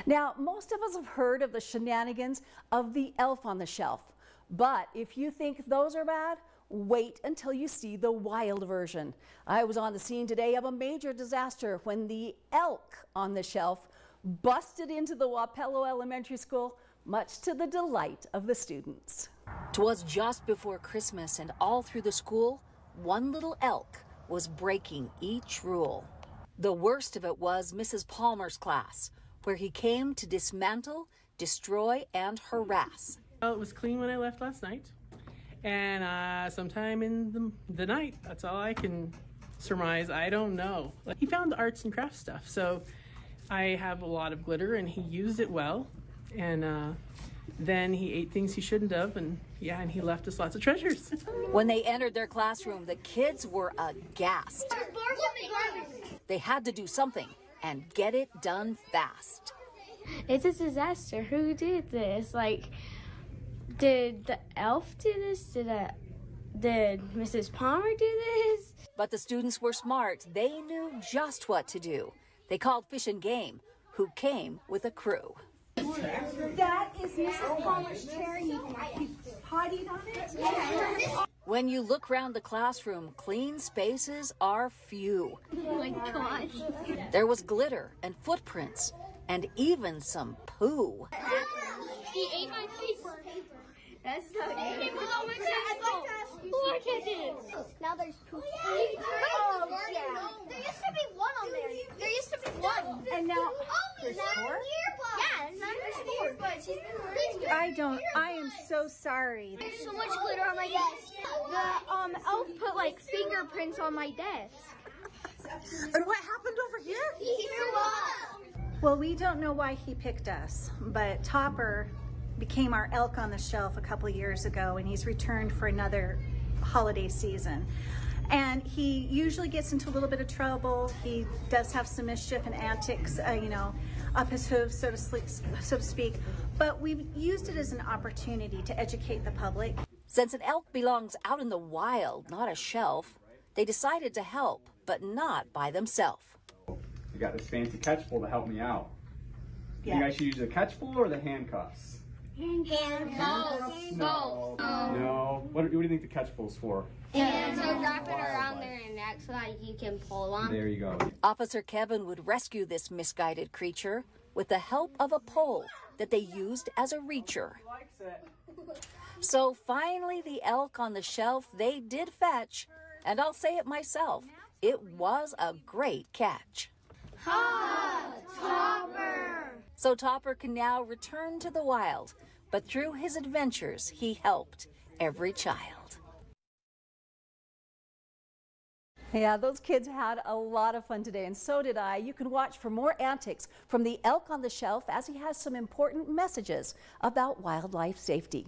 Now, most of us have heard of the shenanigans of the elf on the shelf, but if you think those are bad, wait until you see the wild version. I was on the scene today of a major disaster when the elk on the shelf busted into the Wapello Elementary School, much to the delight of the students. 'Twas just before Christmas, and all through the school, one little elk was breaking each rule. The worst of it was Mrs. Palmer's class, where he came to dismantle, destroy, and harass. Well, it was clean when I left last night, and sometime in the night, that's all I can surmise. I don't know. He found the arts and crafts stuff, so I have a lot of glitter, and he used it well, and then he ate things he shouldn't have, and he left us lots of treasures. When they entered their classroom, the kids were aghast. They had to do something and get it done fast. It's a disaster. Who did this? Like, did the elf do this? Did Mrs. Palmer do this? But the students were smart. They knew just what to do. They called Fish and Game, who came with a crew. That is Mrs. Palmer's chair. You pottied on it? Yeah. When you look around the classroom, clean spaces are few. Oh my gosh. There was glitter and footprints and even some poo. He ate my paper. That's so good. Look at this. Now there's two. Oh, yeah. There used to be one on there. There used to be one. And now there's four? Yeah, now there's four. But she's been I am so sorry. There's so much glitter on my desk. The elf put like fingerprints on my desk. And what happened over here? He threw up. Well, we don't know why he picked us, but Topper became our elk on the shelf a couple years ago, and he's returned for another holiday season. And he usually gets into a little bit of trouble. He does have some mischief and antics, up his hooves, so to speak. But we've used it as an opportunity to educate the public. Since an elk belongs out in the wild, not a shelf, they decided to help, but not by themselves. I got this fancy catch pole to help me out. Yeah. You guys should use the catch pole or the handcuffs? Handcuffs. No. What do you think the catch pole's for? Yeah, so wrap it around their neck so that you can pull on. There you go. Officer Kevin would rescue this misguided creature with the help of a pole that they used as a reacher. So finally the elk on the shelf they did fetch, and I'll say it myself, it was a great catch. Ha! Topper! So Topper can now return to the wild, but through his adventures, he helped every child. Yeah, those kids had a lot of fun today, and so did I. You can watch for more antics from the elk on the shelf as he has some important messages about wildlife safety.